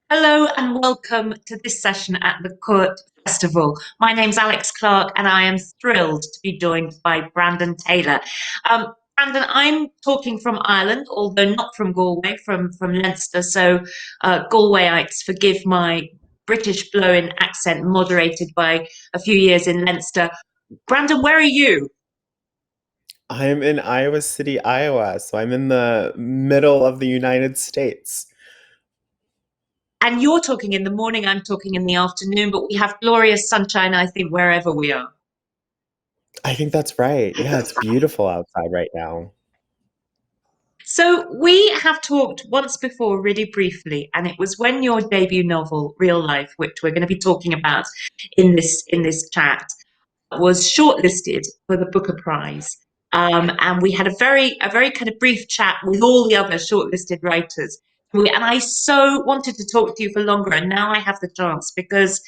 Hello and welcome to this session at the Court Festival. My name's Alex Clark and I am thrilled to be joined by Brandon Taylor. Brandon, I'm talking from Ireland, although not from Galway, from Leinster. So, Galwayites, forgive my British blow-in accent moderated by a few years in Leinster. Brandon, where are you? I'm in Iowa City, Iowa, so I'm in the middle of the United States. And you're talking in the morning, I'm talking in the afternoon, but we have glorious sunshine, I think, wherever we are. I think that's right. Yeah, it's beautiful outside right now. So we have talked once before, really briefly, and it was when your debut novel, Real Life, which we're going to be talking about in this chat, was shortlisted for the Booker Prize. And we had a very kind of brief chat with all the other shortlisted writers. And I so wanted to talk to you for longer, and now I have the chance because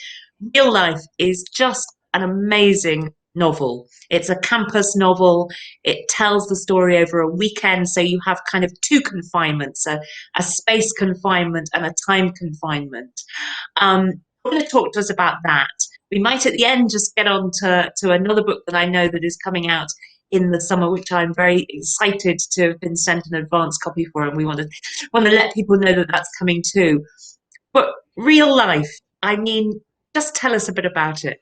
Real Life is just an amazing novel. It's a campus novel. It tells the story over a weekend, so you have kind of two confinements, a space confinement and a time confinement. You're going to talk to us about that. We might at the end just get on to another book that I know that is coming out in the summer, which I'm very excited to have been sent an advance copy for, and we want to let people know that that's coming too. But Real Life, I mean, just tell us a bit about it.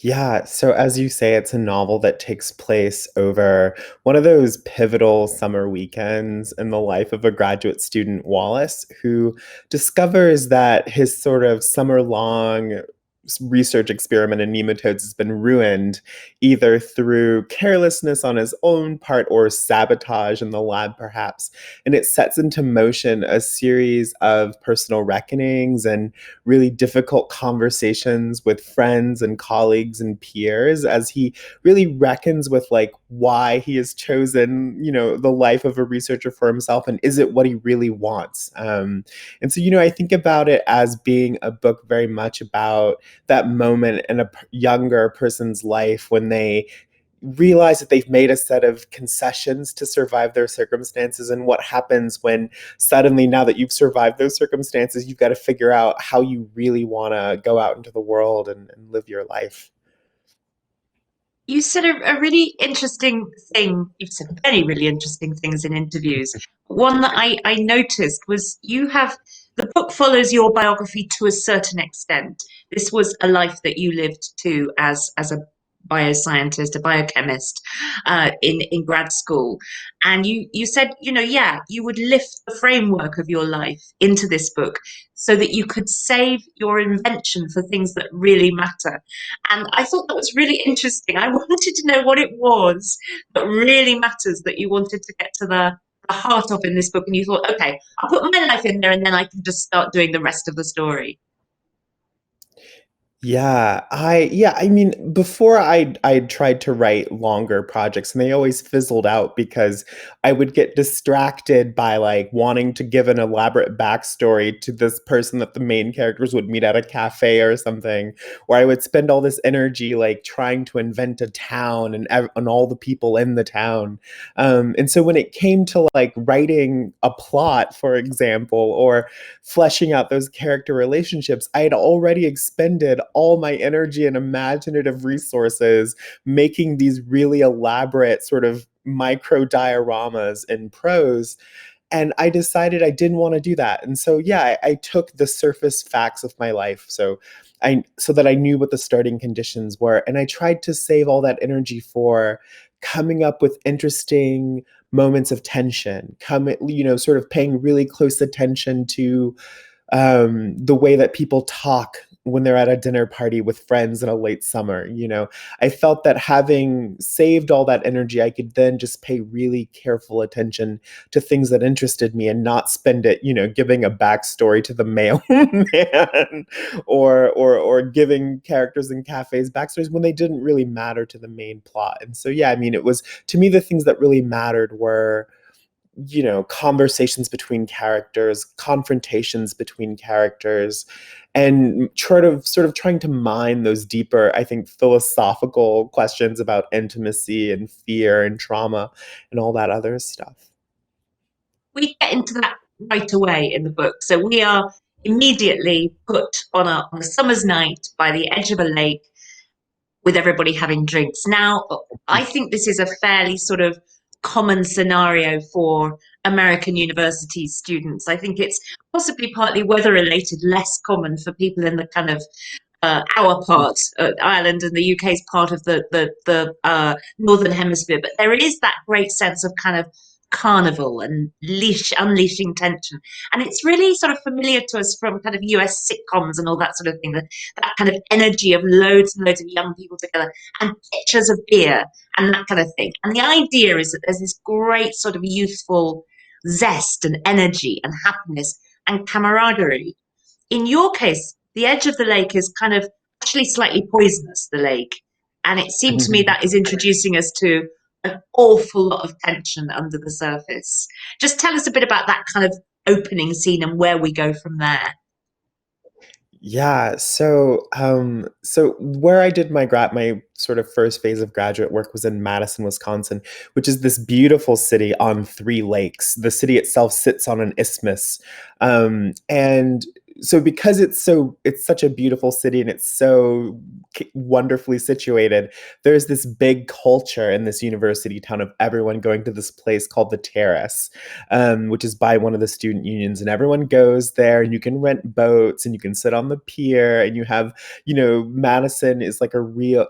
Yeah, so as you say, it's a novel that takes place over one of those pivotal summer weekends in the life of a graduate student, Wallace, who discovers that his sort of summer-long research experiment in nematodes has been ruined either through carelessness on his own part or sabotage in the lab, perhaps. And it sets into motion a series of personal reckonings and really difficult conversations with friends and colleagues and peers as he really reckons with like why he has chosen, the life of a researcher for himself, and is it what he really wants. And so, I think about it as being a book very much about that moment in a younger person's life when they realize that they've made a set of concessions to survive their circumstances, and what happens when suddenly, now that you've survived those circumstances, you've got to figure out how you really want to go out into the world and live your life. You said a really interesting thing. You've said many really interesting things in interviews. One that I noticed was the book follows your biography to a certain extent. This was a life that you lived too as a bioscientist, a biochemist in grad school. And you said, yeah, you would lift the framework of your life into this book so that you could save your invention for things that really matter. And I thought that was really interesting. I wanted to know what it was that really matters that you wanted to get to the heart of in this book. And you thought, okay, I'll put my life in there and then I can just start doing the rest of the story. I mean, before I tried to write longer projects, and they always fizzled out because I would get distracted by like wanting to give an elaborate backstory to this person that the main characters would meet at a cafe or something, or I would spend all this energy like trying to invent a town and all the people in the town. And so when it came to like writing a plot, for example, or fleshing out those character relationships, I had already expended all my energy and imaginative resources making these really elaborate sort of micro dioramas in prose. And I decided I didn't want to do that. And so, yeah, I took the surface facts of my life. So that I knew what the starting conditions were. And I tried to save all that energy for coming up with interesting moments of tension, sort of paying really close attention to the way that people talk when they're at a dinner party with friends in a late summer. I felt that having saved all that energy, I could then just pay really careful attention to things that interested me and not spend it, giving a backstory to the mailman or giving characters in cafes backstories when they didn't really matter to the main plot. And so, yeah, I mean, it was, to me, the things that really mattered were conversations between characters, confrontations between characters, and sort of trying to mine those deeper, I think, philosophical questions about intimacy and fear and trauma and all that other stuff. We get into that right away in the book. So we are immediately put on a summer's night by the edge of a lake with everybody having drinks. Now, I think this is a fairly sort of common scenario for American university students. I think it's possibly partly weather related, less common for people in the kind of our part, Ireland and the UK's part of the northern hemisphere. But there is that great sense of kind of carnival and unleashing tension, and it's really sort of familiar to us from kind of US sitcoms and all that sort of thing. That kind of energy of loads and loads of young people together and pitchers of beer and that kind of thing. And the idea is that there's this great sort of youthful zest and energy and happiness and camaraderie. In your case, the edge of the lake is kind of actually slightly poisonous, the lake. And it seemed to me that is introducing us to an awful lot of tension under the surface. Just tell us a bit about that kind of opening scene and where we go from there. Yeah, so where I did my sort of first phase of graduate work was in Madison, Wisconsin, which is this beautiful city on three lakes. The city itself sits on an isthmus, and so because it's such a beautiful city and it's so wonderfully situated, there's this big culture in this university town of everyone going to this place called the Terrace, which is by one of the student unions, and everyone goes there, and you can rent boats, and you can sit on the pier, and you have, Madison is like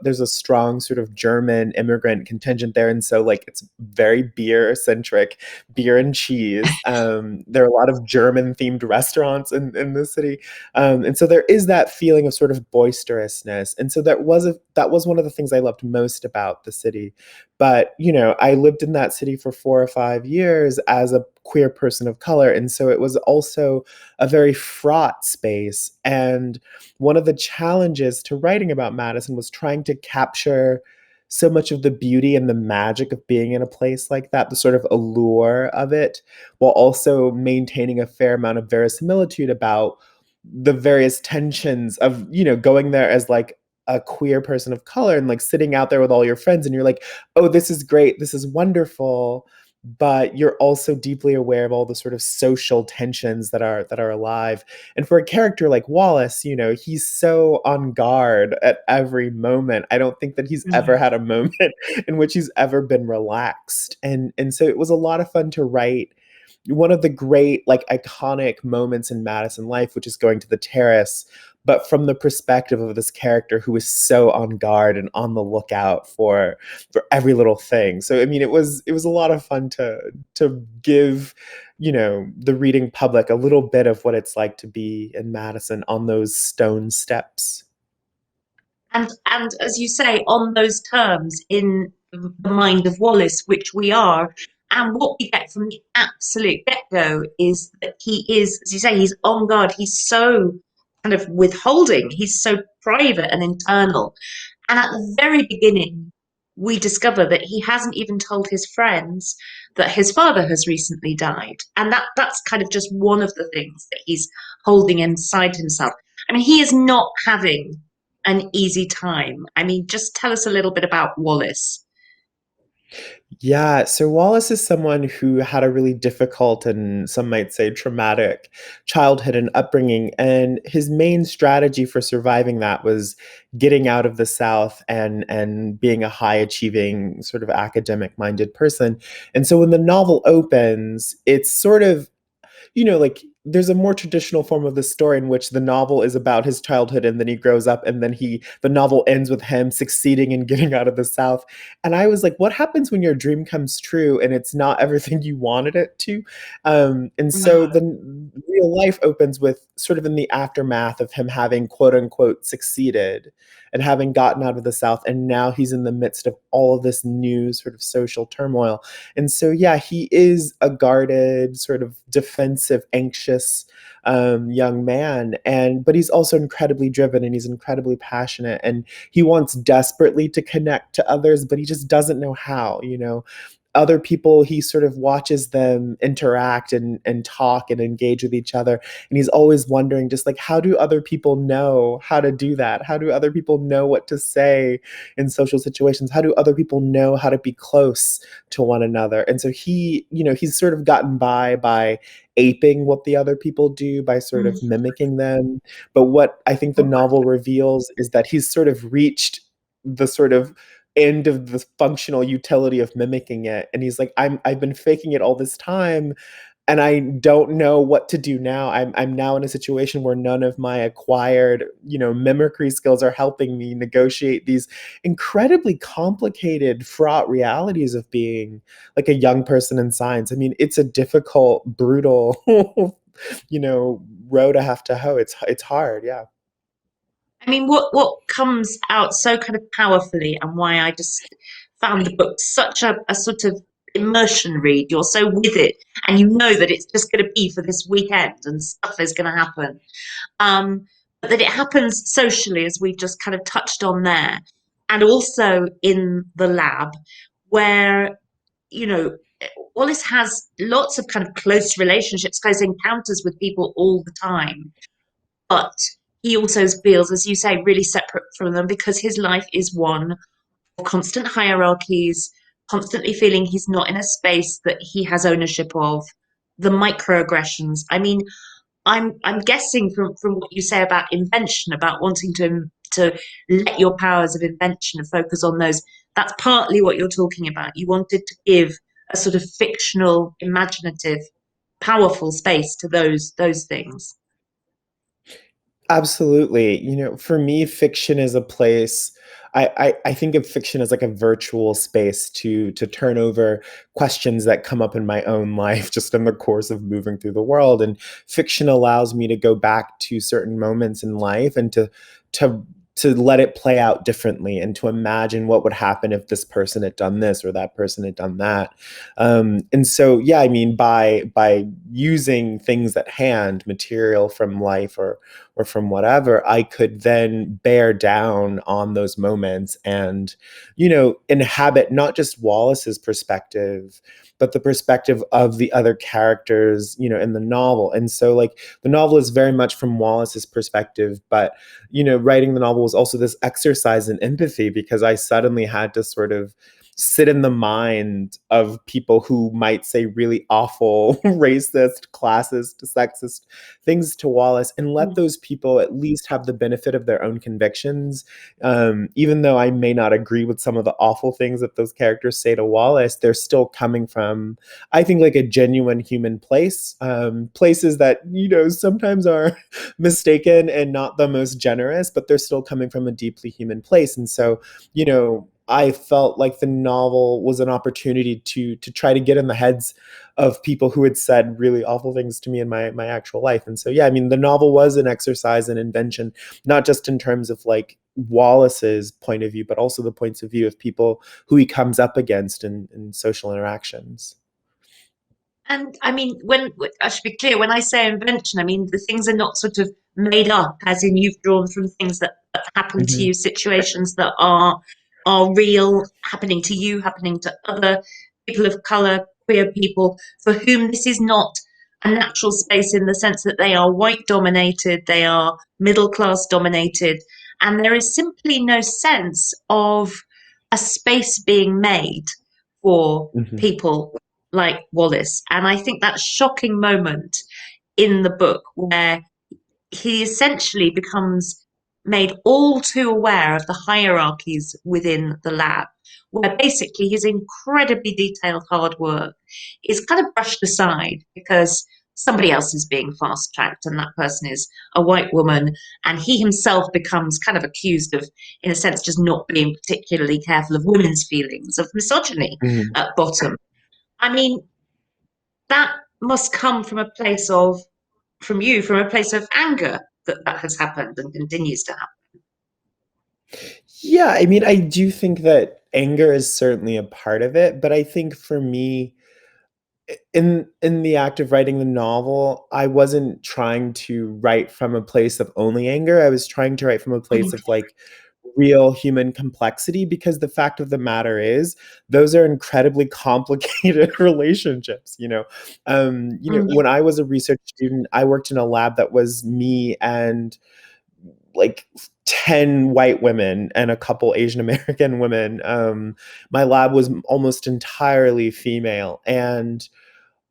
there's a strong sort of German immigrant contingent there, and so like it's very beer centric, beer and cheese. There are a lot of German themed restaurants in the city, and so there is that feeling of sort of boisterousness, and so that was one of the things I loved most about the city. But I lived in that city for 4 or 5 years as a queer person of color, and so it was also a very fraught space. And one of the challenges to writing about Madison was trying to capture so much of the beauty and the magic of being in a place like that, the sort of allure of it, while also maintaining a fair amount of verisimilitude about the various tensions of, going there as like a queer person of color and like sitting out there with all your friends, and you're like, oh, this is great, this is wonderful, but you're also deeply aware of all the sort of social tensions that are alive. And for a character like Wallace, he's so on guard at every moment. I don't think that he's ever Mm. had a moment in which he's ever been relaxed. And so it was a lot of fun to write one of the great, like, iconic moments in Madison life, which is going to the Terrace, but from the perspective of this character who is so on guard and on the lookout for every little thing. So I mean, it was a lot of fun to give, the reading public a little bit of what it's like to be in Madison on those stone steps. And as you say, on those terms, in the mind of Wallace, which we are, and what we get from the absolute get-go is that he is, as you say, he's on guard. He's so kind of withholding. He's so private and internal. And at the very beginning, we discover that he hasn't even told his friends that his father has recently died. And that's kind of just one of the things that he's holding inside himself. I mean, he is not having an easy time. I mean, just tell us a little bit about Wallace. Yeah, so Wallace is someone who had a really difficult and some might say traumatic childhood and upbringing. And his main strategy for surviving that was getting out of the South and being a high achieving, sort of academic minded person. And so when the novel opens, it's sort of, like there's a more traditional form of the story in which the novel is about his childhood and then he grows up and then the novel ends with him succeeding in getting out of the South. And I was like, what happens when your dream comes true and it's not everything you wanted it to? And so the real life opens with sort of in the aftermath of him having quote unquote succeeded and having gotten out of the South. And now he's in the midst of all of this new sort of social turmoil. And so, yeah, he is a guarded, sort of defensive, anxious young man, but he's also incredibly driven and he's incredibly passionate, and he wants desperately to connect to others, but he just doesn't know how. Other people, he sort of watches them interact and talk and engage with each other, and he's always wondering, just like, how do other people know how to do that? How do other people know what to say in social situations? How do other people know how to be close to one another? And so he's sort of gotten by aping what the other people do by sort of Mm. mimicking them. But what I think the novel reveals is that he's sort of reached the sort of end of the functional utility of mimicking it. And he's like, I've been faking it all this time, and I don't know what to do now. I'm now in a situation where none of my acquired, mimicry skills are helping me negotiate these incredibly complicated, fraught realities of being like a young person in science. I mean, it's a difficult, brutal, you know, row to have to hoe. It's hard, yeah. I mean, what comes out so kind of powerfully, and why I just found the book such a sort of immersion read. You're so with it, and you know that it's just going to be for this weekend, and stuff is going to happen. But that it happens socially, as we've just kind of touched on there, and also in the lab, where you know Wallace has lots of kind of close relationships, close encounters with people all the time, but he also feels, as you say, really separate from them because his life is one of constant hierarchies, constantly feeling he's not in a space that he has ownership of, the microaggressions. I mean, I'm guessing from what you say about invention, about wanting to let your powers of invention and focus on those. That's partly what you're talking about. You wanted to give a sort of fictional, imaginative, powerful space to those things. Absolutely. For me, fiction is a place. I think of fiction as like a virtual space to turn over questions that come up in my own life just in the course of moving through the world. And fiction allows me to go back to certain moments in life and to to let it play out differently and to imagine what would happen if this person had done this or that person had done that. And so, yeah, I mean, by using things at hand, material from life or from whatever, I could then bear down on those moments and, inhabit not just Wallace's perspective, but the perspective of the other characters, in the novel. And so, like, the novel is very much from Wallace's perspective, but, writing the novel was also this exercise in empathy because I suddenly had to sort of sit in the mind of people who might say really awful, racist, classist, sexist things to Wallace and let those people at least have the benefit of their own convictions. Even though I may not agree with some of the awful things that those characters say to Wallace, they're still coming from, I think, like a genuine human place. Places that, sometimes are mistaken and not the most generous, but they're still coming from a deeply human place. And so, I felt like the novel was an opportunity to try to get in the heads of people who had said really awful things to me in my actual life. And so, yeah, I mean, the novel was an exercise in invention, not just in terms of like Wallace's point of view, but also the points of view of people who he comes up against in social interactions. And I mean, when I should be clear, when I say invention, I mean the things are not sort of made up, as in you've drawn from things that happen to Mhm. you, situations that are real, happening to you, happening to other people of color, queer people, for whom this is not a natural space in the sense that they are white dominated, they are middle class dominated, and there is simply no sense of a space being made for Mhm. people like Wallace. And I think that shocking moment in the book where he essentially becomes made all too aware of the hierarchies within the lab, where basically his incredibly detailed hard work is kind of brushed aside because somebody else is being fast tracked and that person is a white woman, and he himself becomes kind of accused of, in a sense, just not being particularly careful of women's feelings, of misogyny Mhm. at bottom. I mean, that must come from a place of, from you, from a place of anger that that has happened and continues to happen. Yeah, I mean, I do think that anger is certainly a part of it, but I think for me, in the act of writing the novel, I wasn't trying to write from a place of only anger. I was trying to write from a place of like real human complexity because the fact of the matter is those are incredibly complicated relationships. Mm. When I was a research student, I worked in a lab that was me and like 10 white women and a couple Asian American women. My lab was almost entirely female. And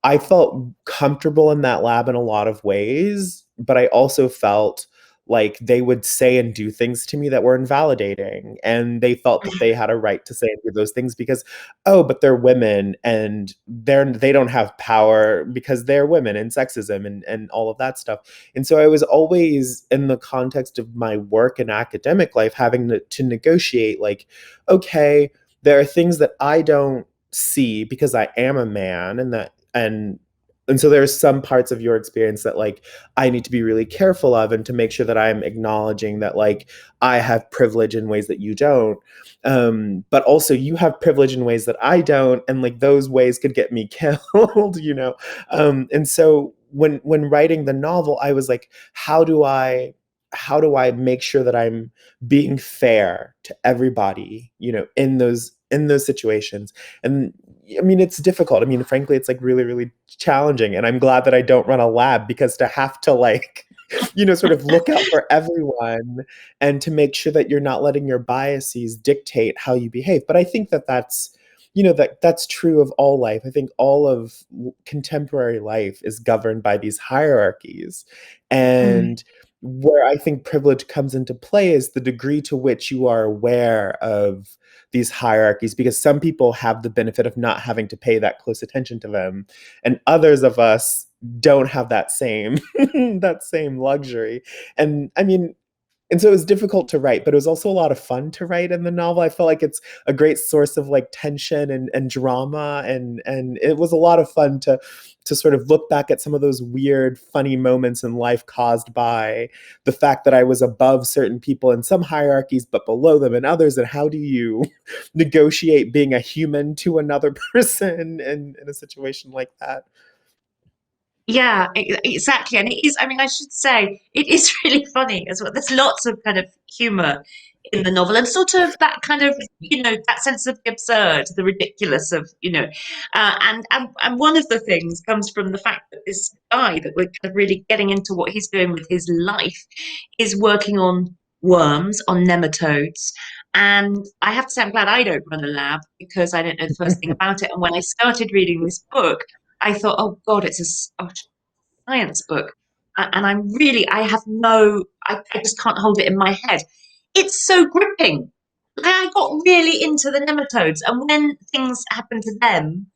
I felt comfortable in that lab in a lot of ways, but I also felt like they would say and do things to me that were invalidating. And they felt that they had a right to say and do those things because, oh, but they're women and they don't have power because they're women and sexism and all of that stuff. And so I was always in the context of my work and academic life having to negotiate like, okay, there are things that I don't see because I am a man and so there's some parts of your experience that like I need to be really careful of and to make sure that I'm acknowledging that like I have privilege in ways that you don't. But also you have privilege in ways that I don't, and like those ways could get me killed, you know. And so when writing the novel, I was like, how do I make sure that I'm being fair to everybody, you know, in those situations? And I mean, it's difficult. I mean, frankly, it's like really, really challenging. And I'm glad that I don't run a lab because to have to like, sort of look out for everyone and to make sure that you're not letting your biases dictate how you behave. But I think that that's true of all life. I think all of contemporary life is governed by these hierarchies. Mm. And where I think privilege comes into play is the degree to which you are aware of these hierarchies, because some people have the benefit of not having to pay that close attention to them, and others of us don't have that same that same luxury. And I mean, and so it was difficult to write, but it was also a lot of fun to write in the novel. I felt like it's a great source of like tension and drama, and it was a lot of fun to sort of look back at some of those weird, funny moments in life caused by the fact that I was above certain people in some hierarchies, but below them in others. And how do you negotiate being a human to another person in a situation like that? Yeah, exactly. And it is, I mean, I should say, it is really funny as well. There's lots of kind of humor in the novel and sort of that kind of, that sense of the absurd, the ridiculous of, and one of the things comes from the fact that this guy that we're kind of really getting into what he's doing with his life is working on worms, on nematodes. And I have to say, I'm glad I don't run a lab because I don't know the first thing about it. And when I started reading this book, I thought, oh God, it's a science book. And I have I just can't hold it in my head. It's so gripping. Like, I got really into the nematodes. And when things happened to them,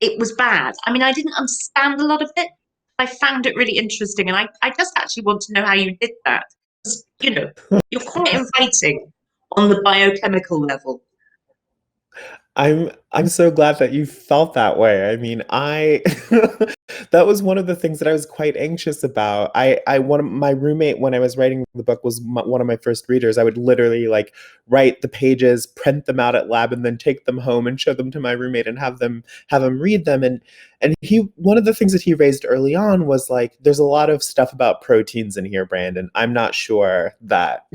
it was bad. I mean, I didn't understand a lot of it. I found it really interesting. And I just actually want to know how you did that. 'Cause, you're quite inviting on the biochemical level. I'm so glad that you felt that way. I mean, I that was one of the things that I was quite anxious about. I one of my roommate when I was writing the book was one of my first readers. I would literally like write the pages, print them out at lab, and then take them home and show them to my roommate and have him read them. And he one of the things that he raised early on was like, there's a lot of stuff about proteins in here, Brandon. I'm not sure that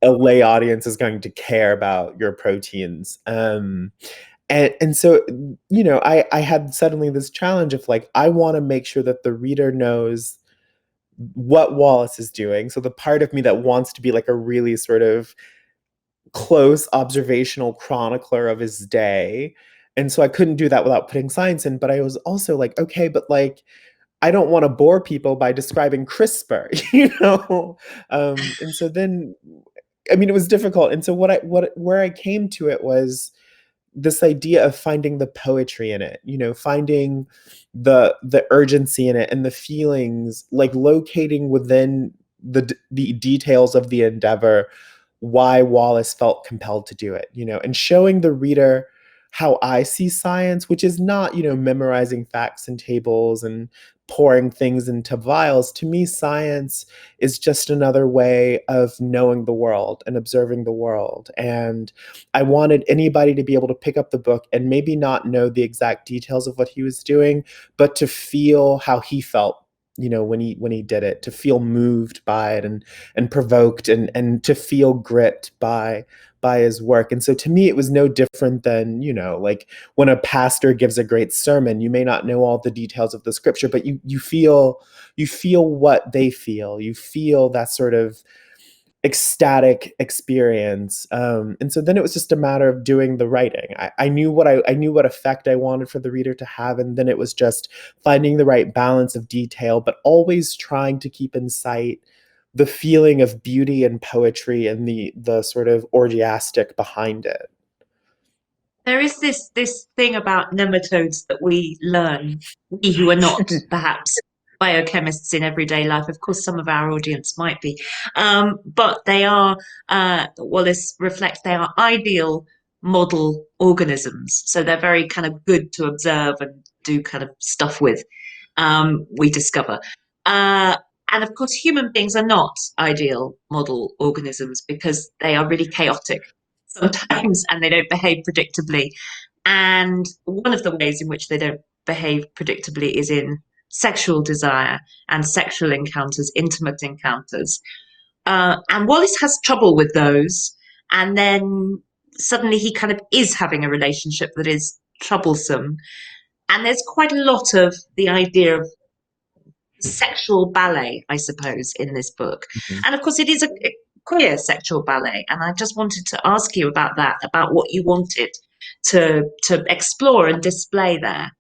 a lay audience is going to care about your proteins. And so, I had suddenly this challenge of like, I want to make sure that the reader knows what Wallace is doing. So the part of me that wants to be like a really sort of close observational chronicler of his day. And so I couldn't do that without putting science in. But I was also like, okay, but like, I don't want to bore people by describing CRISPR, you know? And so then I mean, it was difficult. And so where I came to it was this idea of finding the poetry in it, finding the urgency in it and the feelings, like locating within the details of the endeavor why Wallace felt compelled to do it, and showing the reader how I see science, which is not, memorizing facts and tables and pouring things into vials. To me, science is just another way of knowing the world and observing the world. And I wanted anybody to be able to pick up the book and maybe not know the exact details of what he was doing, but to feel how he felt, when he did it, to feel moved by it and provoked and to feel gripped by his work. And so to me, it was no different than, like when a pastor gives a great sermon, you may not know all the details of the scripture, but you feel what they feel. You feel that sort of ecstatic experience. And so then it was just a matter of doing the writing. I knew what effect I wanted for the reader to have, and then it was just finding the right balance of detail, but always trying to keep in sight the feeling of beauty and poetry and the sort of orgiastic behind it. There is this thing about nematodes that we learn, we who are not perhaps biochemists in everyday life. Of course, some of our audience might be, but they are, Wallace reflects, they are ideal model organisms. So they're very kind of good to observe and do kind of stuff with, we discover. Uh, and of course, human beings are not ideal model organisms because they are really chaotic sometimes and they don't behave predictably. And one of the ways in which they don't behave predictably is in sexual desire and sexual encounters, intimate encounters. And Wallace has trouble with those. And then suddenly he kind of is having a relationship that is troublesome. And there's quite a lot of the idea of sexual ballet, I suppose, in this book. Mhm. And of course, it is a queer sexual ballet. And I just wanted to ask you about that, about what you wanted to explore and display there.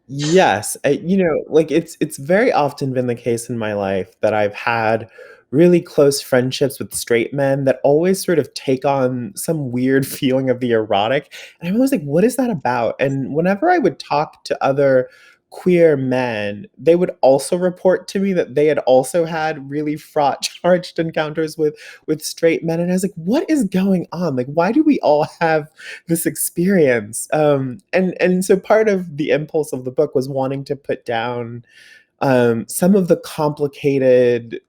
Yes, like it's very often been the case in my life that I've had really close friendships with straight men that always sort of take on some weird feeling of the erotic. And I'm always like, what is that about? And whenever I would talk to other queer men, they would also report to me that they had also had really fraught charged encounters with straight men. And I was like, what is going on? Like, why do we all have this experience? And so part of the impulse of the book was wanting to put down some of the complicated,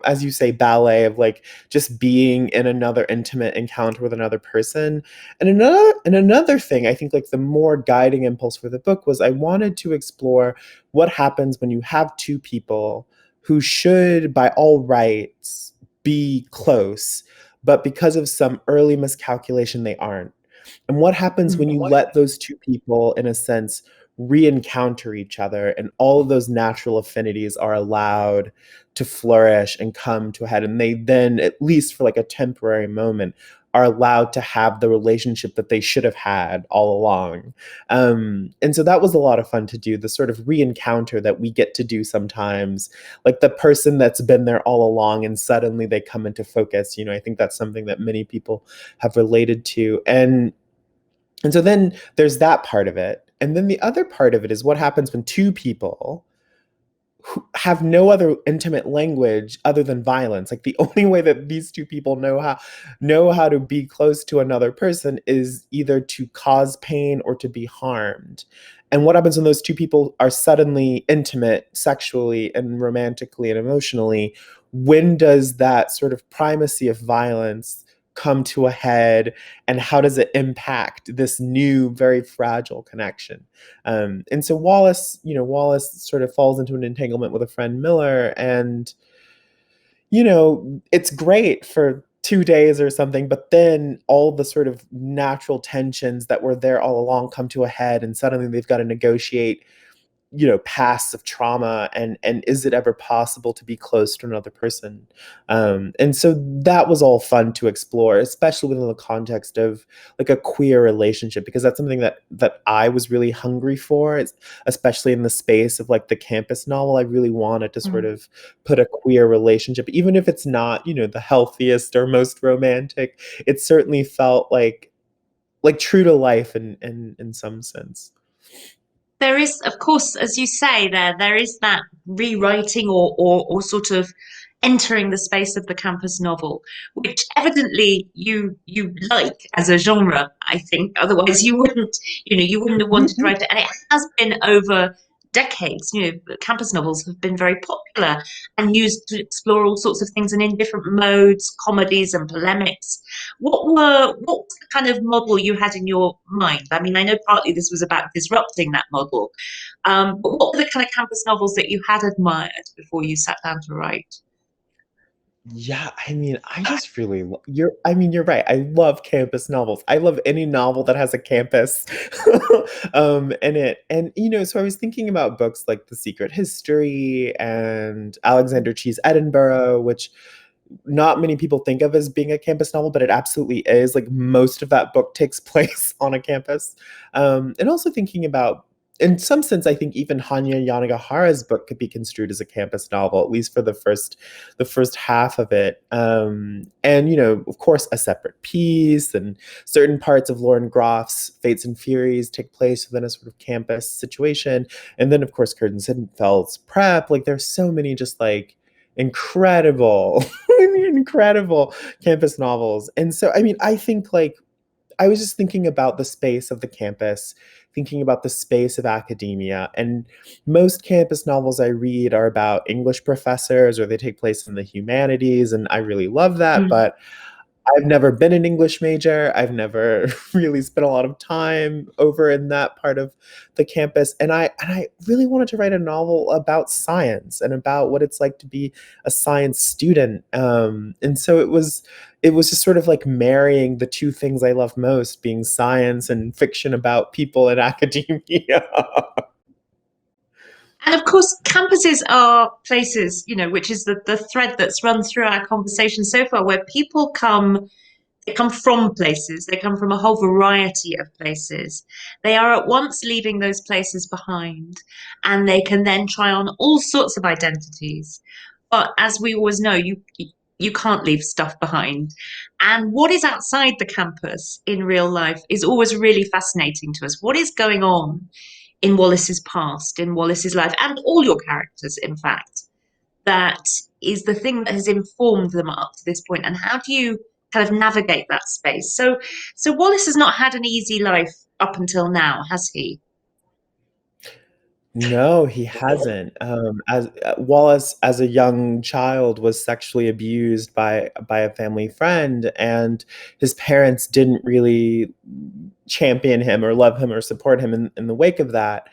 as you say, ballet of like just being in another intimate encounter with another person. And another thing, I think like the more guiding impulse for the book was I wanted to explore what happens when you have two people who should by all rights be close, but because of some early miscalculation they aren't. And what happens when you let those two people, in a sense, re-encounter each other and all of those natural affinities are allowed to flourish and come to a head, and they then, at least for like a temporary moment, are allowed to have the relationship that they should have had all along. And so that was a lot of fun to do, the sort of re-encounter that we get to do sometimes, like the person that's been there all along and suddenly they come into focus. I think that's something that many people have related to. And so then there's that part of it. And then the other part of it is what happens when two people who have no other intimate language other than violence. Like the only way that these two people know how to be close to another person is either to cause pain or to be harmed. And what happens when those two people are suddenly intimate sexually and romantically and emotionally? When does that sort of primacy of violence come to a head, and how does it impact this new very fragile connection? And so Wallace sort of falls into an entanglement with a friend Miller, and it's great for 2 days or something, but then all the sort of natural tensions that were there all along come to a head, and suddenly they've got to negotiate pasts of trauma, and is it ever possible to be close to another person? And so that was all fun to explore, especially within the context of like a queer relationship, because that's something that I was really hungry for. Especially in the space of like the campus novel, I really wanted to sort Mm. of put a queer relationship, even if it's not the healthiest or most romantic. It certainly felt like true to life in some sense. There is, of course, as you say, there is that rewriting or sort of entering the space of the campus novel, which evidently you like as a genre, I think. Otherwise you wouldn't have wanted to write it. And it has been over decades. Campus novels have been very popular and used to explore all sorts of things and in different modes, comedies and polemics. What was the kind of model you had in your mind? I mean, I know partly this was about disrupting that model, but what were the kind of campus novels that you had admired before you sat down to write? Yeah, I mean, I just really you're I mean, you're right. I love campus novels. I love any novel that has a campus in it. And so I was thinking about books like The Secret History and Alexander Chee's Edinburgh, which not many people think of as being a campus novel, but it absolutely is. Like most of that book takes place on a campus. And also thinking about, in some sense, I think even Hanya Yanagihara's book could be construed as a campus novel, at least for the first half of it. And of course, A Separate Piece and certain parts of Lauren Groff's Fates and Furies take place within a sort of campus situation. And then, of course, Curtin Sinfeld's Prep. Like, there's so many just like incredible incredible campus novels. And so I mean, I think like I was just thinking about the space of the campus, thinking about the space of academia. And most campus novels I read are about English professors or they take place in the humanities, and I really love that. Mm. But I've never been an English major. I've never really spent a lot of time over in that part of the campus. And I really wanted to write a novel about science and about what it's like to be a science student. And so it was just sort of like marrying the two things I love most, being science and fiction about people in academia. And of course, campuses are places, which is the thread that's run through our conversation so far, where people come. They come from places, they come from a whole variety of places. They are at once leaving those places behind, and they can then try on all sorts of identities. But as we always know, you can't leave stuff behind. And what is outside the campus in real life is always really fascinating to us. What is going on in Wallace's past, in Wallace's life, and all your characters, in fact, that is the thing that has informed them up to this point, and how do you kind of navigate that space? So Wallace has not had an easy life up until now, has he? No, he hasn't. As Wallace, as a young child, was sexually abused by a family friend, and his parents didn't really champion him or love him or support him in the wake of that.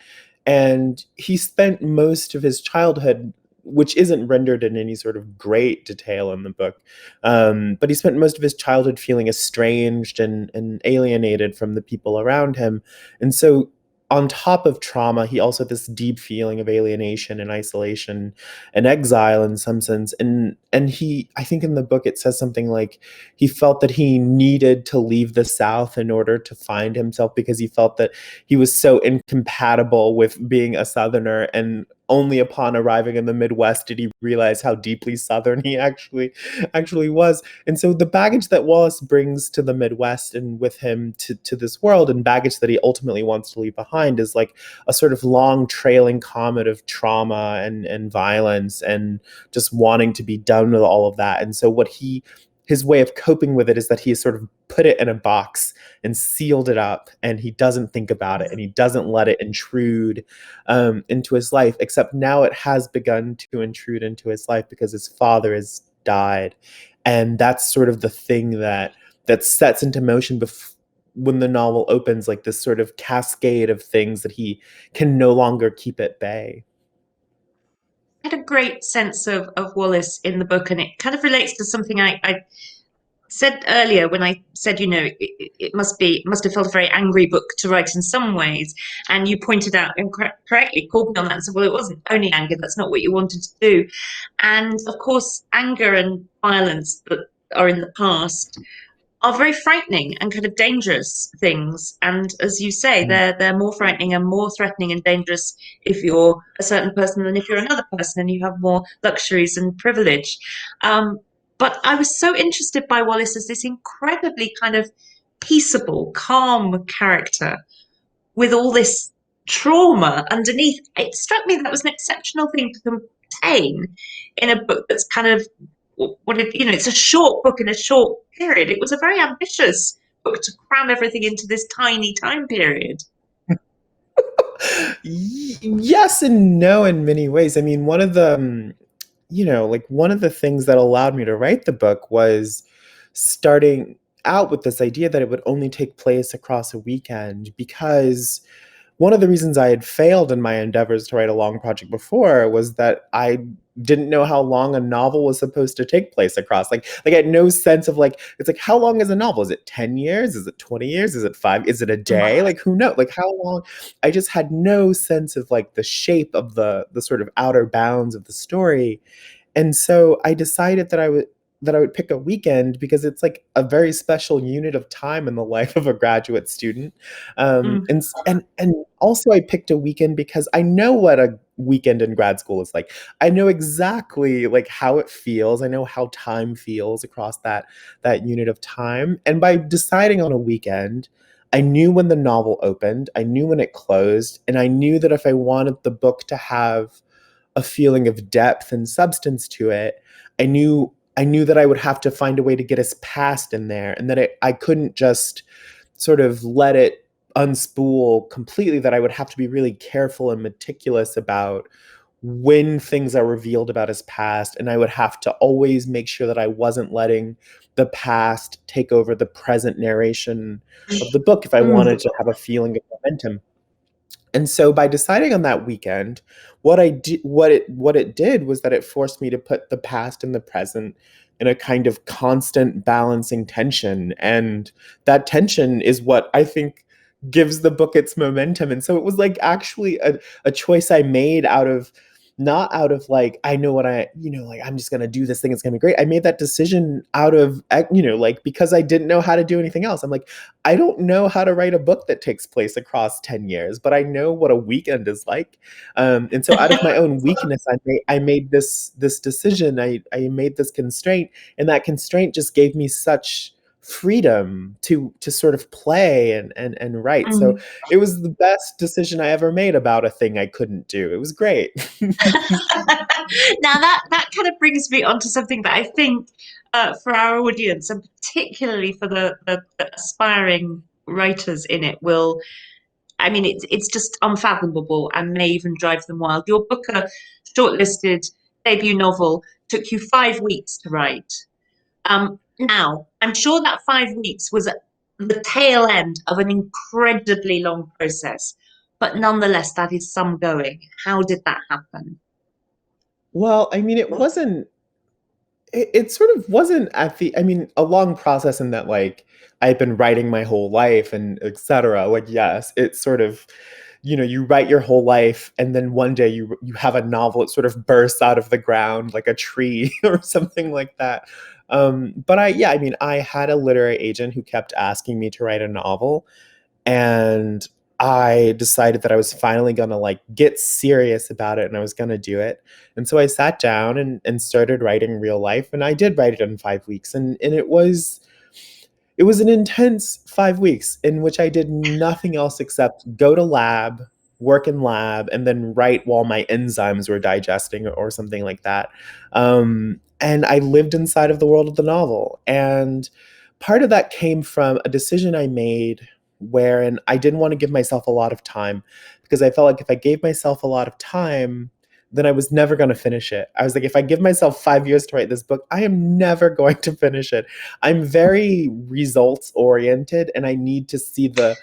And he spent most of his childhood, which isn't rendered in any sort of great detail in the book, but he spent most of his childhood feeling estranged and alienated from the people around him. And so on top of trauma, he also had this deep feeling of alienation and isolation and exile in some sense. And he, I think in the book it says something like he felt that he needed to leave the South in order to find himself, because he felt that he was so incompatible with being a Southerner, and only upon arriving in the Midwest did he realize how deeply Southern he actually was. And so the baggage that Wallace brings to the Midwest and with him to this world, and baggage that he ultimately wants to leave behind, is like a sort of long trailing comet of trauma and violence and just wanting to be done with all of that. And so his way of coping with it is that he has sort of put it in a box and sealed it up, and he doesn't think about it and he doesn't let it intrude into his life, except now it has begun to intrude into his life because his father has died. And that's sort of the thing that sets into motion when the novel opens, like this sort of cascade of things that he can no longer keep at bay. I had a great sense of Wallace in the book, and it kind of relates to something I said earlier when I said, it must have felt a very angry book to write in some ways, and you pointed out and correctly called me on that and said, well, it wasn't only anger. That's not what you wanted to do. And of course, anger and violence that are in the past are very frightening and kind of dangerous things. And as you say, they're more frightening and more threatening and dangerous if you're a certain person than if you're another person and you have more luxuries and privilege. Um, but I was so interested by Wallace as this incredibly kind of peaceable, calm character with all this trauma underneath. It struck me that was an exceptional thing to contain in a book that's kind of it's a short book in a short period. It was a very ambitious book to cram everything into this tiny time period. Yes and no in many ways. I mean, one of the things that allowed me to write the book was starting out with this idea that it would only take place across a weekend, because one of the reasons I had failed in my endeavors to write a long project before was that I didn't know how long a novel was supposed to take place across. Like I had no sense of like, it's like, how long is a novel? Is it 10 years? Is it 20 years? Is it 5? Is it a day? Like, who knows? Like, how long? I just had no sense of like the shape of the sort of outer bounds of the story. And so I decided that I would pick a weekend because it's like a very special unit of time in the life of a graduate student. Mm, And also I picked a weekend because I know what a weekend in grad school is like. I know exactly like how it feels. I know how time feels across that unit of time. And by deciding on a weekend, I knew when the novel opened, I knew when it closed, and I knew that if I wanted the book to have a feeling of depth and substance to it, I knew that I would have to find a way to get us past in there, and that I couldn't just sort of let it unspool completely, that I would have to be really careful and meticulous about when things are revealed about his past, and I would have to always make sure that I wasn't letting the past take over the present narration of the book if I mm, wanted to have a feeling of momentum. And so by deciding on that weekend, what it did was that it forced me to put the past and the present in a kind of constant balancing tension. And that tension is what I think gives the book its momentum. And so it was like actually a choice I made out of, not out of like, I know what like I'm just going to do this thing, it's going to be great. I made that decision out of, like, because I didn't know how to do anything else. I'm like, I don't know how to write a book that takes place across 10 years, but I know what a weekend is like. And so out of my own weakness, I made this decision. I made this constraint, and that constraint just gave me such freedom to sort of play and write. So mm. it was the best decision I ever made about a thing I couldn't do. It was great. Now that kind of brings me on to something that I think for our audience, and particularly for the aspiring writers in it, will, I mean, it's just unfathomable and may even drive them wild. Your Booker shortlisted debut novel took you 5 weeks to write. Now, I'm sure that 5 weeks was at the tail end of an incredibly long process, but nonetheless, that is some going. How did that happen? Well, I mean, it sort of wasn't at the, I mean, a long process in that, like, I've been writing my whole life and etc. Like, yes, it's sort of, you write your whole life, and then one day you have a novel, it sort of bursts out of the ground like a tree or something like that. But I mean, I had a literary agent who kept asking me to write a novel, and I decided that I was finally gonna like get serious about it, and I was gonna do it. And so I sat down and started writing real life, and I did write it in 5 weeks, and it was an intense 5 weeks in which I did nothing else except go to lab, work in lab, and then write while my enzymes were digesting or something like that. And I lived inside of the world of the novel. And part of that came from a decision I made wherein I didn't want to give myself a lot of time, because I felt like if I gave myself a lot of time, then I was never going to finish it. I was like, if I give myself 5 years to write this book, I am never going to finish it. I'm very results oriented, and I need to see the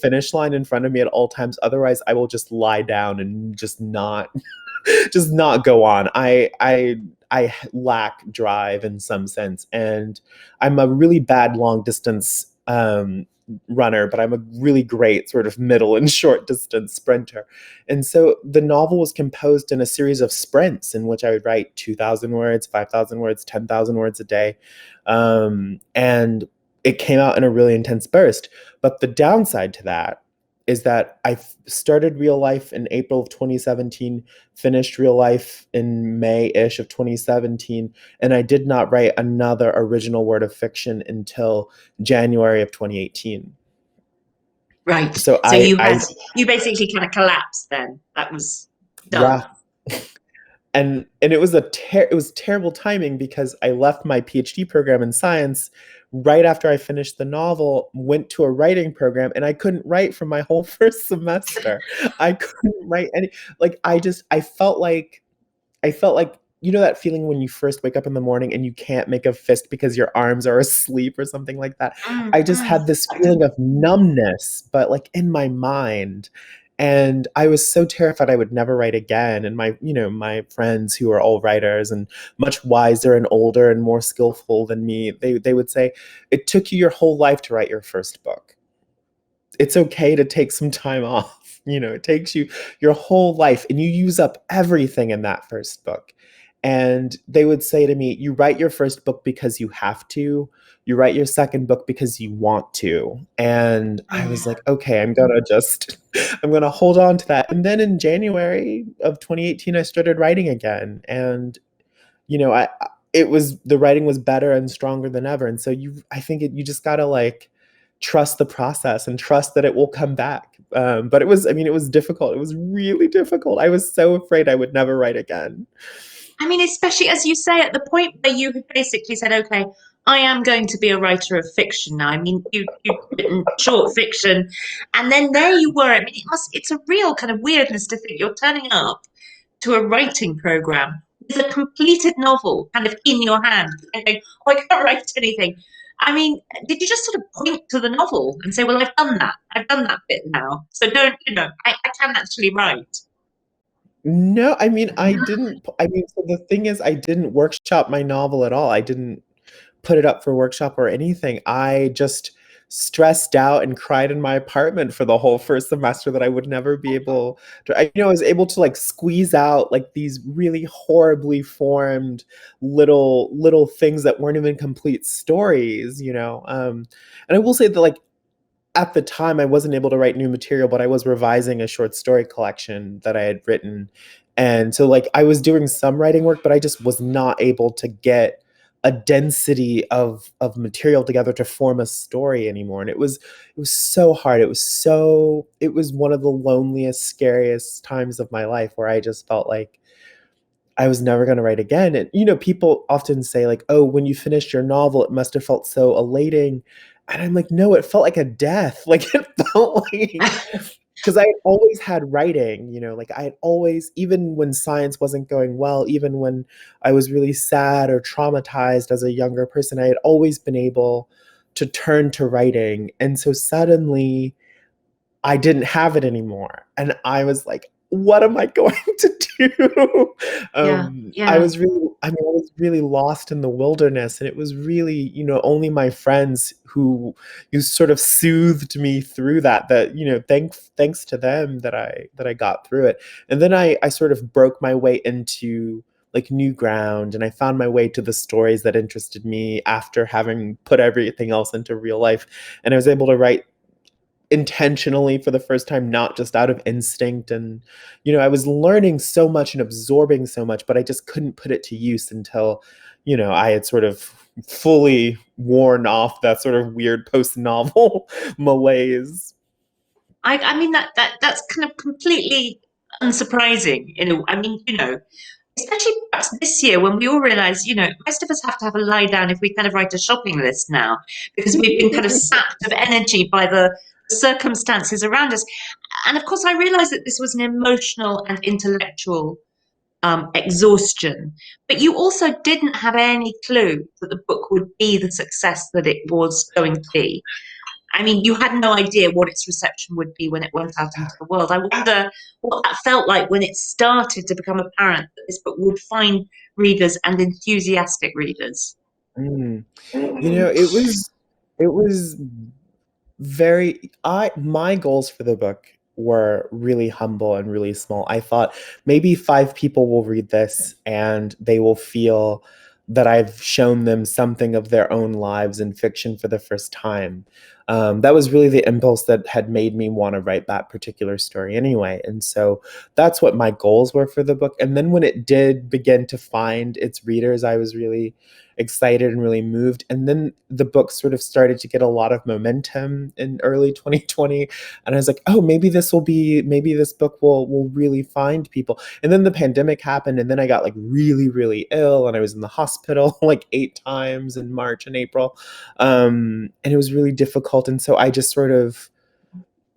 finish line in front of me at all times. Otherwise, I will just lie down and just not just not go on. I lack drive in some sense, and I'm a really bad long distance runner, but I'm a really great sort of middle and short distance sprinter. And so the novel was composed in a series of sprints in which I would write 2,000 words, 5,000 words, 10,000 words a day. And it came out in a really intense burst. But the downside to that is that I started real life in April of 2017, finished real life in May-ish of 2017, and I did not write another original word of fiction until January of 2018. Right. So So I you basically kind of collapsed then. That was done. yeah, and it was terrible timing, because I left my PhD program in science right after I finished the novel, went to a writing program, and I couldn't write for my whole first semester. I couldn't write any, like, I felt like you know that feeling when you first wake up in the morning and you can't make a fist because your arms are asleep or something like that. Mm, I just mm. had this feeling of numbness, but like in my mind. And I was so terrified I would never write again. And my friends who are all writers and much wiser and older and more skillful than me, they would say, it took you your whole life to write your first book. It's okay to take some time off. It takes you your whole life and you use up everything in that first book. And they would say to me, you write your first book because you have to. You write your second book because you want to. And I was like, okay, I'm going to hold on to that. And then in January of 2018, I started writing again. And I it was the writing was better and stronger than ever. And so I think you just gotta like trust the process and trust that it will come back. But it was difficult. It was really difficult. I was so afraid I would never write again. I mean, especially as you say, at the point where you had basically said, okay, I am going to be a writer of fiction now. I mean, you've written short fiction, and then there you were. I mean, it's a real kind of weirdness to think you're turning up to a writing program with a completed novel kind of in your hand, and going, oh, I can't write anything. I mean, did you just sort of point to the novel and say, well, I've done that. I've done that bit now. So don't, I can actually write. No, I mean, so the thing is, I didn't workshop my novel at all. I didn't put it up for workshop or anything. I just stressed out and cried in my apartment for the whole first semester that I would never be able to. I was able to like squeeze out like these really horribly formed little things that weren't even complete stories. And I will say that like at the time I wasn't able to write new material, but I was revising a short story collection that I had written. And so like I was doing some writing work, but I just was not able to get a density of material together to form a story anymore. And it was so hard. It was one of the loneliest, scariest times of my life where I just felt like I was never going to write again. And, people often say, like, oh, when you finished your novel, it must have felt so elating. And I'm like, no, it felt like a death. Like, it felt like, because I had always had writing, like I had always, even when science wasn't going well, even when I was really sad or traumatized as a younger person, I had always been able to turn to writing. And so suddenly, I didn't have it anymore. And I was like, what am I going to do? Yeah, I yeah. was really, I was really lost in the wilderness. And it was really, only my friends who sort of soothed me through that, thanks to them that I got through it. And then I sort of broke my way into like new ground and I found my way to the stories that interested me after having put everything else into real life. And I was able to write intentionally for the first time, not just out of instinct. And, I was learning so much and absorbing so much, but I just couldn't put it to use until, I had sort of fully worn off that sort of weird post novel malaise. I mean that's kind of completely unsurprising. I mean, especially perhaps this year when we all realize, most of us have to have a lie down if we kind of write a shopping list now because we've been kind of sapped of energy by the circumstances around us. And of course, I realized that this was an emotional and intellectual exhaustion, but you also didn't have any clue that the book would be the success that it was going to be. I mean, you had no idea what its reception would be when it went out into the world. I wonder what that felt like when it started to become apparent that this book would find readers and enthusiastic readers. Mm. It was very I my goals for the book were really humble and really small. I thought maybe 5 people will read this and they will feel that I've shown them something of their own lives in fiction for the first time. That was really the impulse that had made me want to write that particular story anyway. And so that's what my goals were for the book. And then when it did begin to find its readers, I was really excited and really moved. And then the book sort of started to get a lot of momentum in early 2020. And I was like, oh, maybe this book will really find people. And then the pandemic happened, and then I got like really, really ill, and I was in the hospital like 8 times in March and April. And it was really difficult. And so I just sort of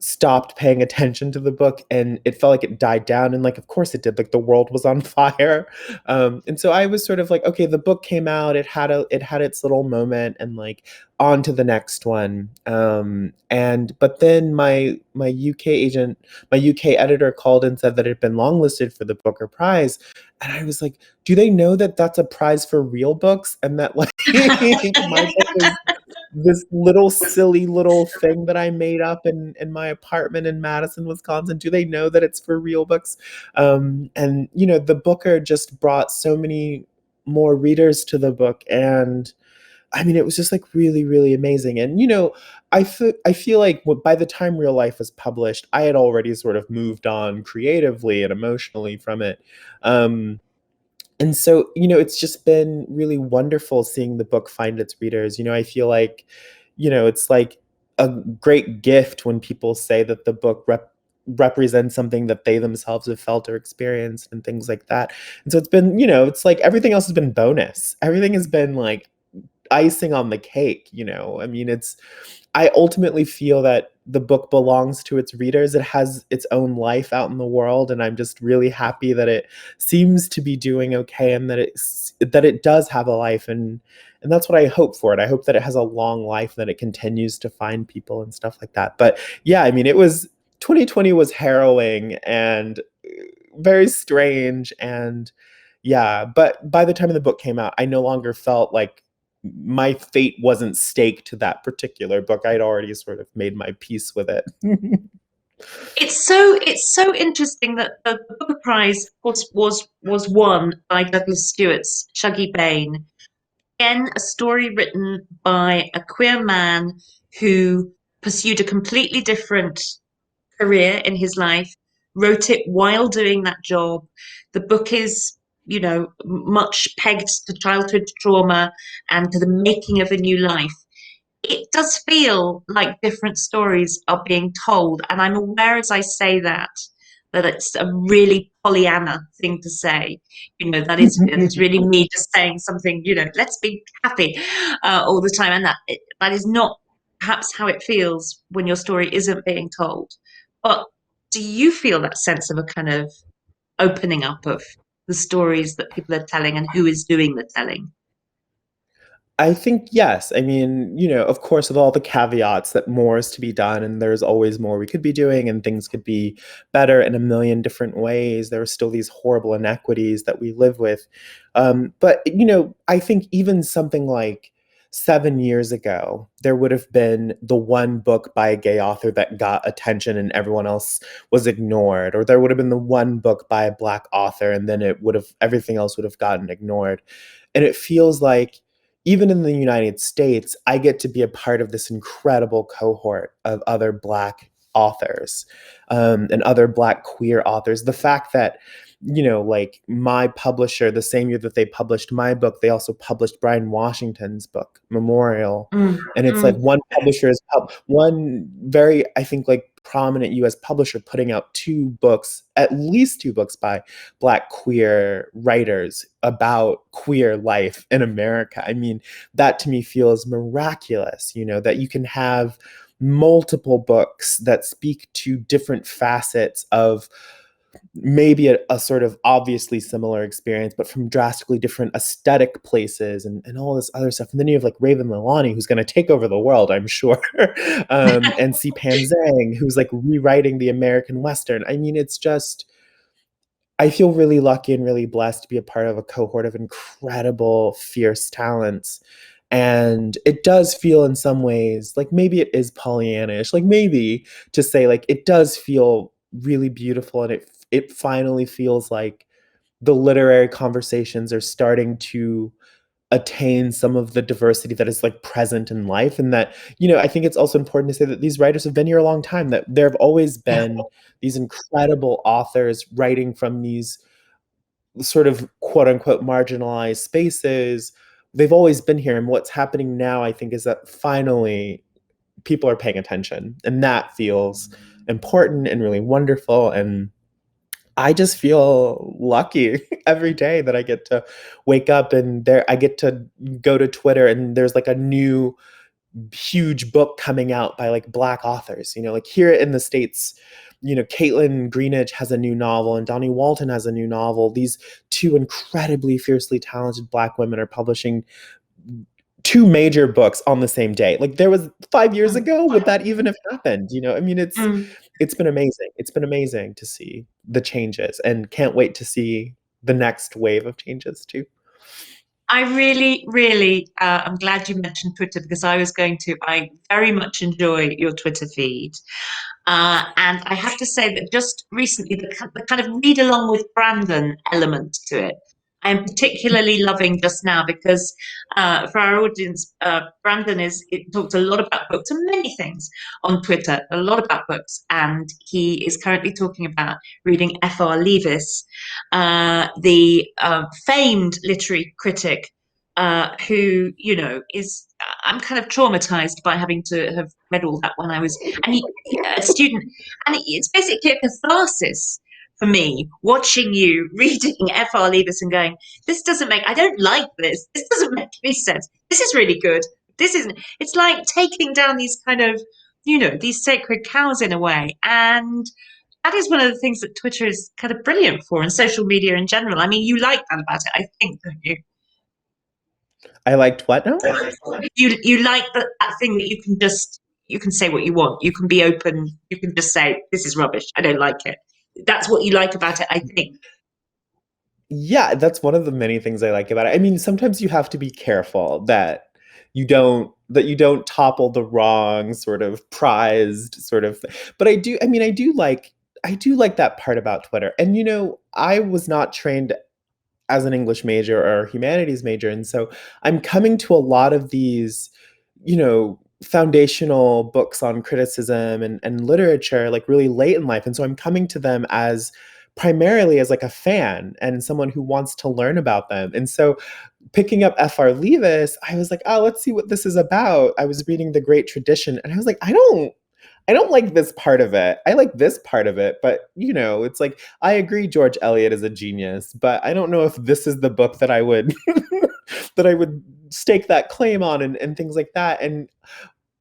stopped paying attention to the book, and it felt like it died down, and like of course it did, like the world was on fire. And so I was sort of like, okay, the book came out, it had its little moment, and like on to the next one. And but then my UK agent, my UK editor called and said that it had been longlisted for the Booker Prize, and I was like, do they know that that's a prize for real books, and that like my book is this little silly little thing that I made up in my apartment in Madison, Wisconsin? Do they know that it's for real books? And you know, the Booker just brought so many more readers to the book, and I mean, it was just like really, really amazing. And you know, I feel like by the time Real Life was published, I had already sort of moved on creatively and emotionally from it. Um, and so, you know, it's just been really wonderful seeing the book find its readers. You know, I feel like, you know, it's like a great gift when people say that the book represents something that they themselves have felt or experienced and things like that. And so it's been, you know, it's like everything else has been bonus. Everything has been like icing on the cake, you know. I mean, it's I ultimately feel that the book belongs to its readers. It has its own life out in the world, and I'm just really happy that it seems to be doing okay, and that it does have a life, and that's what I hope for it. I hope that it has a long life, that it continues to find people and stuff like that. But yeah, I mean, it was 2020 was harrowing and very strange, and yeah, but by the time the book came out, I no longer felt like my fate wasn't staked to that particular book. I'd already sort of made my peace with it. It's so interesting that the Booker Prize was won by Douglas Stewart's Shuggie Bain. Again, a story written by a queer man who pursued a completely different career in his life, wrote it while doing that job. The book is, you know, much pegged to childhood trauma and to the making of a new life. It does feel like different stories are being told. And I'm aware as I say that, that it's a really Pollyanna thing to say. You know, that is really me just saying something, you know, let's be happy all the time. And that is not perhaps how it feels when your story isn't being told. But do you feel that sense of a kind of opening up of the stories that people are telling and who is doing the telling? I think yes. I mean, you know, of course, with all the caveats that more is to be done, and there's always more we could be doing, and things could be better in a million different ways. There are still these horrible inequities that we live with. But, you know, I think even something like 7 years ago, there would have been the one book by a gay author that got attention and everyone else was ignored, or there would have been the one book by a Black author and then everything else would have gotten ignored. And it feels like even in the United States, I get to be a part of this incredible cohort of other Black authors, and other Black queer authors. The fact that, you know, like my publisher, the same year that they published my book, they also published Brian Washington's book, Memorial. Mm, And it's like mm. one publisher is one very, I think, like prominent US publisher putting out two books, at least two books by Black queer writers about queer life in America. I mean, that to me feels miraculous, you know, that you can have multiple books that speak to different facets of maybe a sort of obviously similar experience, but from drastically different aesthetic places, and all this other stuff. And then you have like Raven Milani, who's going to take over the world, I'm sure, and C. Pan Zhang, who's like rewriting the American Western. I mean, it's just, I feel really lucky and really blessed to be a part of a cohort of incredible, fierce talents. And it does feel in some ways like maybe it is Pollyannish, like maybe to say like it does feel really beautiful, and it finally feels like the literary conversations are starting to attain some of the diversity that is like present in life. And that, you know, I think it's also important to say that these writers have been here a long time, that there have always Yeah. been these incredible authors writing from these sort of quote unquote marginalized spaces. They've always been here, and what's happening now, I think, is that finally people are paying attention, and that feels important and really wonderful. And I just feel lucky every day that I get to wake up and there I get to go to Twitter and there's like a new huge book coming out by like Black authors. Like here in the States, Caitlin Greenidge has a new novel and Donnie Walton has a new novel. These two incredibly fiercely talented Black women are publishing two major books on the same day. Like there was 5 years Mm, ago, would that even have happened? I mean, mm. it's been amazing. It's been amazing to see the changes, and can't wait to see the next wave of changes too. I really, really, I'm glad you mentioned Twitter because I was going to. I very much enjoy your Twitter feed. And I have to say that just recently, the kind of read along with Brandon element to it, I am particularly loving just now because for our audience, Brandon it talks a lot about books and many things on Twitter, a lot about books, and he is currently talking about reading F.R. Leavis, the famed literary critic who is I'm kind of traumatized by having to have read all that when I was a student, and it's basically a catharsis for me watching you reading F.R. Leavis and going, this doesn't make I don't like this. This doesn't make any sense. This is really good. This isn't. It's like taking down these kind of these sacred cows in a way, and that is one of the things that Twitter is kind of brilliant for, and social media in general. I mean, you like that about it, I think, don't you? I liked what now? You like that thing that you can say what you want. You can be open. You can just say this is rubbish. I don't like it. That's what you like about it, I think. Yeah, that's one of the many things I like about it. I mean, sometimes you have to be careful that you don't topple the wrong sort of prized sort of but I do like that part about Twitter. And I was not trained as an English major or humanities major. And so I'm coming to a lot of these, foundational books on criticism and literature like really late in life. And so I'm coming to them as primarily as like a fan and someone who wants to learn about them. And so picking up F.R. Leavis, I was like, oh, let's see what this is about. I was reading The Great Tradition and I was like, I don't like this part of it. I like this part of it, but it's like I agree George Eliot is a genius, but I don't know if this is the book that I would that I would stake that claim on and things like that. And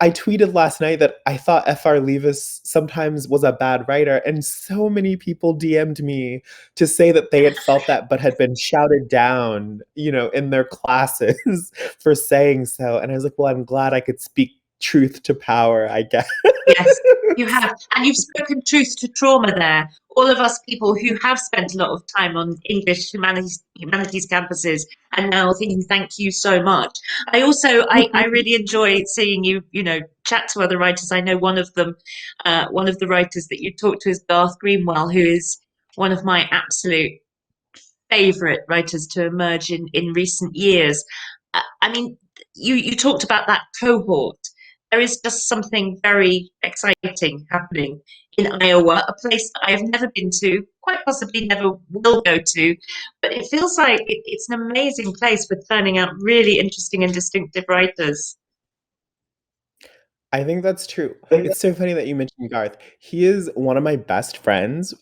I tweeted last night that I thought F.R. Leavis sometimes was a bad writer, and so many people DM'd me to say that they had felt that, but had been shouted down, in their classes for saying so. And I was like, well, I'm glad I could speak truth to power, I guess. Yes, you have. And you've spoken truth to trauma there. All of us people who have spent a lot of time on English humanities campuses and now thinking, thank you so much. I really enjoy seeing you, chat to other writers. I know one of the writers that you talk to is Garth Greenwell, who is one of my absolute favorite writers to emerge in recent years. I mean, you talked about that cohort. There is just something very exciting happening in Iowa, a place that I have never been to, quite possibly never will go to, but it feels like it's an amazing place for turning out really interesting and distinctive writers. I think that's true. It's so funny that you mentioned Garth. He is one of my best friends.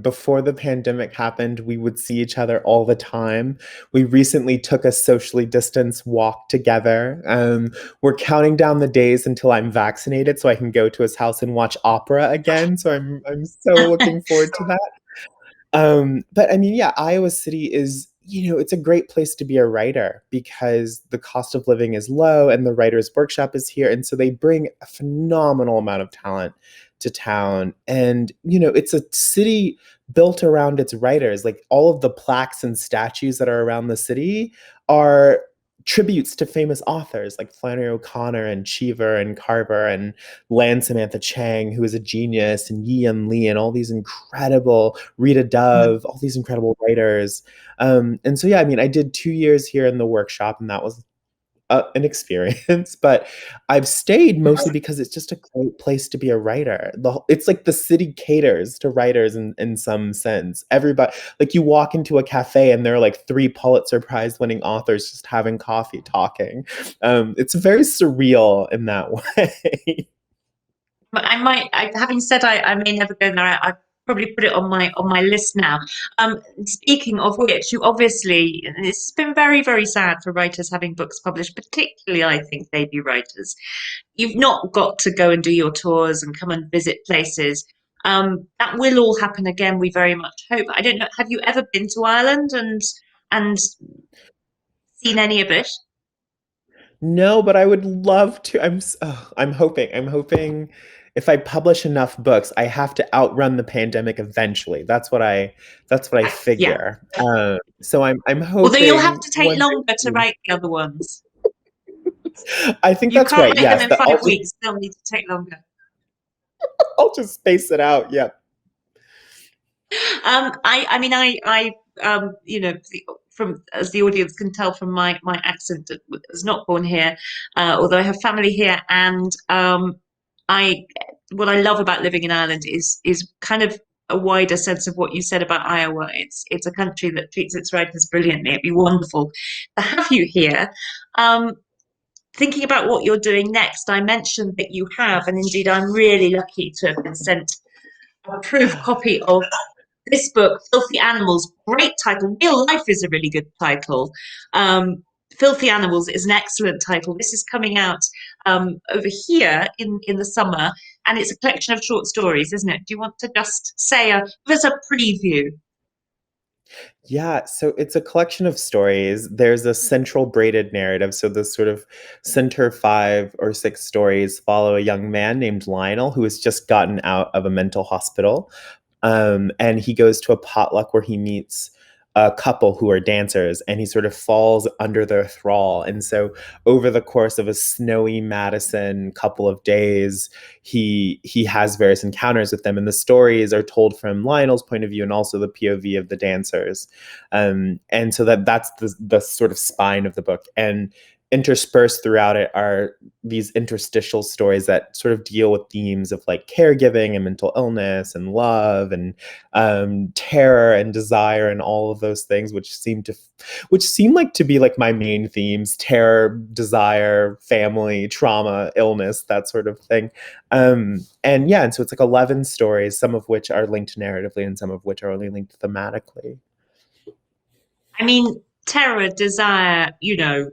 Before the pandemic happened, we would see each other all the time. We recently took a socially distanced walk together. We're counting down the days until I'm vaccinated so I can go to his house and watch opera again. So I'm so looking forward to that. But I mean, yeah, Iowa City is, it's a great place to be a writer because the cost of living is low and the writer's workshop is here. And so they bring a phenomenal amount of talent to town. And, it's a city built around its writers. Like all of the plaques and statues that are around the city are tributes to famous authors like Flannery O'Connor and Cheever and Carver and Lan Samantha Chang, who is a genius, and Yi Lee, and all these incredible Rita Dove, all these incredible writers. And so, yeah, I mean, I did 2 years here in the workshop, and that was an experience. But I've stayed mostly because it's just a great place to be a writer. It's like the city caters to writers in some sense. Everybody, like you walk into a cafe and there are like three Pulitzer Prize winning authors just having coffee, talking. It's very surreal in that way. But having said I may never go there. probably put it on my list now. Speaking of which, you obviously, it's been very, very sad for writers having books published, particularly I think debut writers. You've not got to go and do your tours and come and visit places. That will all happen again, we very much hope. I don't know, have you ever been to Ireland and seen any of it? No, but I would love to. I'm hoping. I'm hoping if I publish enough books, I have to outrun the pandemic eventually. That's what I Yeah. figure. So I'm Although you'll have hoping to take one longer to day. write the other ones. I think You that's can't right. write them Yes, in that 5 weeks. They'll need to take longer. I'll just space it out. Yeah. You know, from as the audience can tell from my accent, I was not born here, although I have family here, and I what I love about living in Ireland is kind of a wider sense of what you said about Iowa. It's a country that treats its writers brilliantly. It'd be wonderful to have you here. Um, Thinking about what you're doing next, I mentioned that you have, and indeed, I'm really lucky to have been sent a proof copy of this book, Filthy Animals. Great title. Real Life is a really good title. Filthy Animals is an excellent title. This is coming out over here in the summer, and it's a collection of short stories, isn't it? Do you want to just say give us a preview? Yeah, so it's a collection of stories. There's a central braided narrative. So the sort of center 5 or 6 stories follow a young man named Lionel who has just gotten out of a mental hospital. And he goes to a potluck where he meets a couple who are dancers and he sort of falls under their thrall. And so over the course of a snowy Madison couple of days, he has various encounters with them. And the stories are told from Lionel's point of view and also the POV of the dancers. And so that's the sort of spine of the book. And interspersed throughout it are these interstitial stories that sort of deal with themes of like caregiving and mental illness and love and terror and desire and all of those things, which seem like to be like my main themes: terror, desire, family, trauma, illness, that sort of thing. And yeah, and so it's like 11 stories, some of which are linked narratively and some of which are only linked thematically. I mean, terror, desire, you know,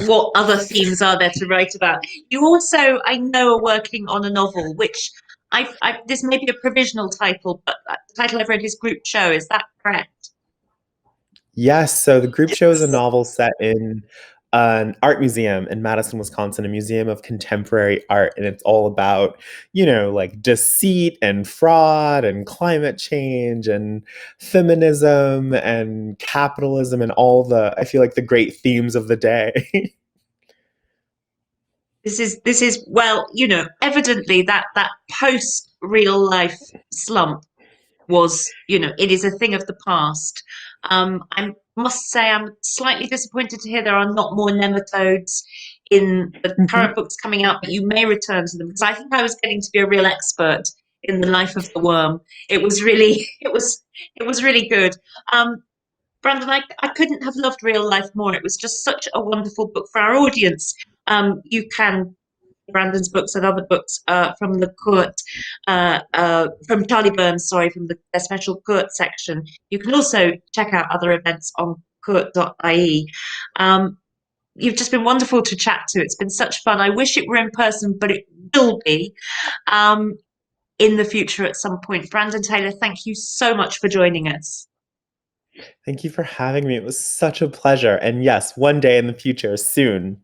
what other themes are there to write about? You also, I know, are working on a novel, which this may be a provisional title, but the title I've read is Group Show. Is that correct? Yes, so the group show is a novel set in an art museum in Madison, Wisconsin, a museum of contemporary art. And it's all about, like deceit and fraud and climate change and feminism and capitalism and I feel like the great themes of the day. This is well, you know, evidently that post real life slump was, you know, it is a thing of the past. I must say I'm slightly disappointed to hear there are not more nematodes in the current books coming out, but you may return to them because I think I was getting to be a real expert in the life of the worm. It was really, it was really good. Brandon, I couldn't have loved Real Life more. It was just such a wonderful book for our audience. You can Brandon's books and other books from the Court, from Charlie Burns, sorry, from their special Court section. You can also check out other events on court.ie. You've just been wonderful to chat to. It's been such fun. I wish it were in person, but it will be um, in the future at some point. Brandon Taylor, thank you so much for joining us. Thank you for having me. It was such a pleasure. And yes, one day in the future, soon.